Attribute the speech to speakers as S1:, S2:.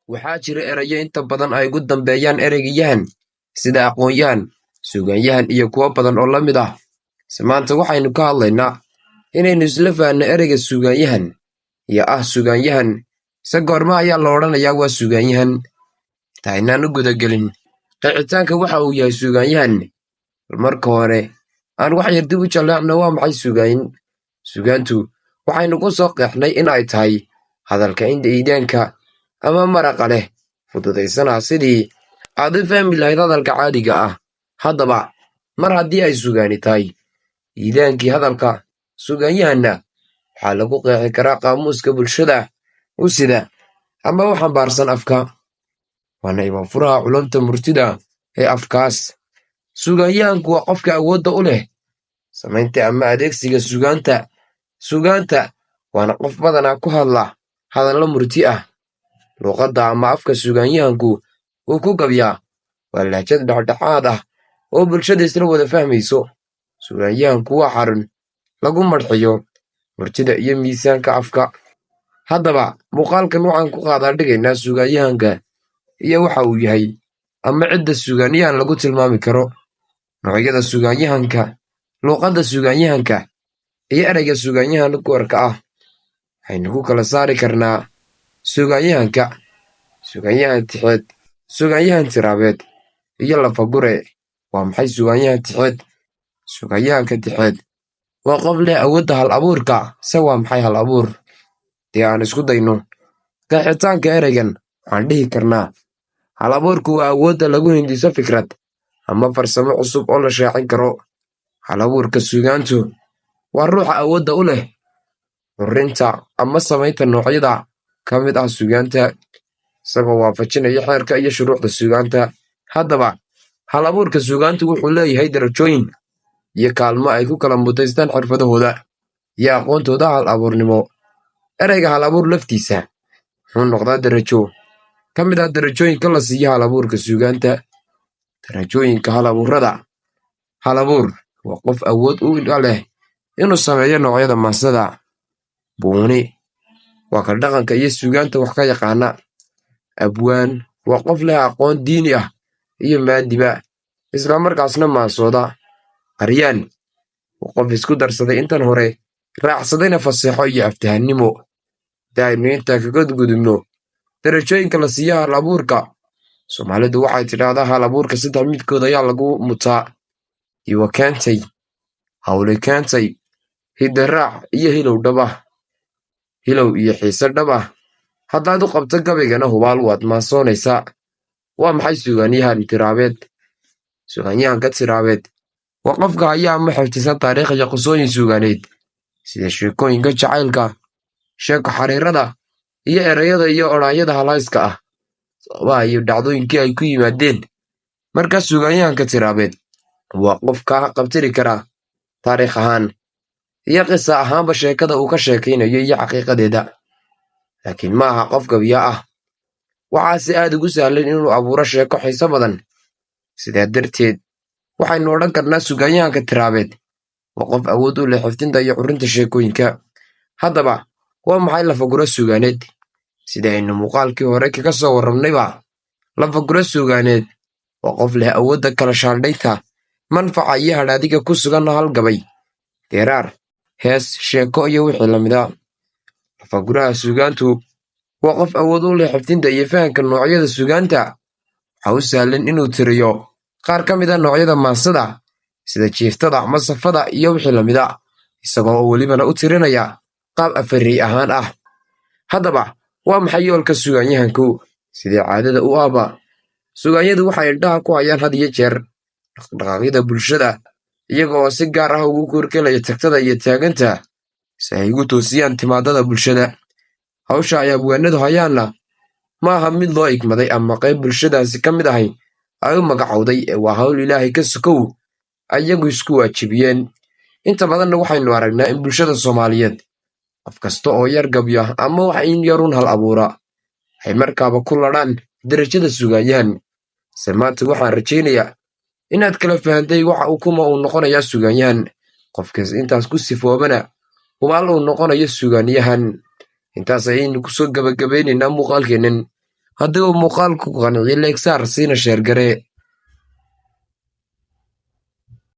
S1: Waxaa jira erayo inta badan ay ugu dambeeyaan ereyyahan, sida aqoon-yahan, suugaanyahan iyo kuwo badan oo la mid ah. Maanta waxaynu ka hadlaynaa inaynu isla fahanno ereyga suugaanyahan iyo suugaanyahan. Goorma ayaa la odhanayaa waa suugaanyahan? Intaynaan u gudagelin qeexitaanka waxa uu yahay suugaanyahan, bal marka hore aan wax yar dib u jaleecno. Waa maxay suugaan? Suugaantu waxaynu ku soo qeexnay in ay tahay hadalka indha-idaanka ama maraqa leh, fududaysana sidii aad u fahmi lahayd hadalka caadiga ah. Haddaba, mar haddii ay suugaani tahay iidaankii hadalka, suugaanyahanna waxaa lagu qeexi karaa qaamuuska bulshada u sida ama u xambaarsan afka, waana imaanfuraha culumta murtida ee afkaas. Suugaanyahanku waa qofka awoodda u leh samaynta ama adeegsiga suugaanta. Suugaanta waana qof badanaa ku hadla hadallo murti ah. Luqadda ama afka suugaanyahanku uu ku gabyaa waa lahjad dhexdhexaad ah oo bulshada isla wada fahmayso. Suugaanyahanku waa xarun lagu marxiyo murtida iyo miisaanka afka. Haddaba, muuqaalkan waxaan ku qaadaadhigaynaa suugaanyahanka iyo waxa uu yahay, ama cidda suugaanyahan lagu tilmaami karo, noocyada suugaanyahanka, luqadda suugaanyahanka, iyo ereyga suugaanyahan gaarka ah. Waxaynu ku kala saari karnaa suugaanyahanka, suugaanyahan tixeed, suugaanyahan tiraabeed, iyo lafagure. Waa maxay suugaanyahan tixeed? Suugaanyahanka tixeed waa qof leh awoodda hal-abuurka. Waa maxay hal-abuur? Dee aan isku dayno qeexitaanka ereygan. Waxaan dhihi karnaa hal-abuurku waa awoodda lagu hindiso fikrad ama farsamo cusub oo la shaacin karo. Hal-abuurka suugaantu waa ruuxa awoodda u leh curinta ama samaynta noocyada ka mid ah suugaanta, isagoo waafajinaya xeerka iyo shuruucda suugaanta. Haddaba, hal-abuurka suugaantu wuxuu leeyahay darajooyin iyo kaalmo ay ku kala mutaystaan xirfadahooda iyo aqoontooda hal-abuurnimo. Ereyga hal-abuur laftiisa wuxuu noqdaa darajo ka mid ah darajooyinka la siiyo hal-abuurka suugaanta. Darajooyinka hal-abuurada: hal-abuur waa qof awood u leh inuu sameeyo noocyada maansada. Buuni waa ka dhaqanka iyo suugaanta wax ka yaqaana. Abwaan waa qof leh aqoon diini ah iyo maadiba, isla markaasna maansooda. Qaryaan waa qof isku darsaday intan hore, raacsadayna faseexo iyo aftahannimo. Aynu intaa kaga gudubno darajooyinka la siiyo hal-abuurka, Soomaalidu waxay tidhaahdaa hal-abuurka saddex midkood ayaa lagu mutaa: hibo keentay, hawli keentay, hidde-raac iyo hilow dhab ah. Hilow iyo xiise dhab ah haddaad u qabto gabaygana hubaal waad maansoonaysaa. Waa maxay suugaanyahan tiraabeed? Suugaanyahanka tiraabeed waa qofka haya ama xifdisan taariikh iyo qisooyin suugaaneed, sida sheekooyinka jacaylka, sheeko xariirada, iyo ereyada iyo odhaahda halhayska ah, sababaha iyo dhacdooyinkii ay ku yimaadeen. Markaa suugaanyahanka tiraabeed waa qof ka qabtiri kara taariikh ahaan iyo qisa ahaanba sheekada uu ka sheekaynayo iyo xaqiiqadeeda, laakiin ma aha qof gabya ah. Waxaase aad ugu sahlan inuu abuuro sheeko xiiso badan. Sidaa darteed, waxaynu odhan karnaa suugaanyahanka tiraabeed waa qof awood u leh xifdinta iyo curinta sheekooyinka. Haddaba, waa maxay lafaguro suugaaneed? Sida aynu muuqaalkii hore kaga soo warrannayba, lafaguro suugaaneed waa qof leh awoodda kala shaandhaynta manfaca iyo hadhaadiga ku sugan hal gabay, geeraar, hees, sheeko iyo wixii la mida. Lafaguraha suugaantu waa qof awood u leh xifdinta iyo fahanka noocyada suugaanta. Waxaa u sahlan inuu tiriyo qaar ka mid a noocyada maansada, sida jiiftada, masafada iyo wixii la mida, isagoo oo welibana u tirinaya qaab afarey ahaan ah. Haddaba, waa maxay yoolka suugaanyahanku? Sidee caadada u ahba, suugaanyadu waxay indhaha ku hayaan had iyo jeer dhaqdhaqaaqyada bulshada, iyaga oo si gaar ah ugu korkelaya tagtada iyo taaganta si ay ugu toosiyaan timaadada bulshada. Hawsha ay abwaanadu hayaanna ma aha mid loo igmaday ama qayb bulshadaasi ka mid ahay ay u magacowday, waa hawl Ilaahay ka sokow ayagu isku waajibiyeen. Inta badanna waxaynu aragnaa in bulshada Soomaaliyeed qof kasta oo yar gabya ama wax in yarun hal abuura waxay markaaba ku ladhaan darajada suugaanyahan. Maanta waxaan rajaynayaa inaad kala fahantay waxa kuma uu noqonayaa suugaanyahan. Qofkaas intaas ku sifoobana hubaal uu noqonayo suugaanyahan. Intaas ayaynu ku soo gabagabaynaynaa muuqaalkeennan. haddii uu muuqaalku qanciyo leeg saar siina sheergaree.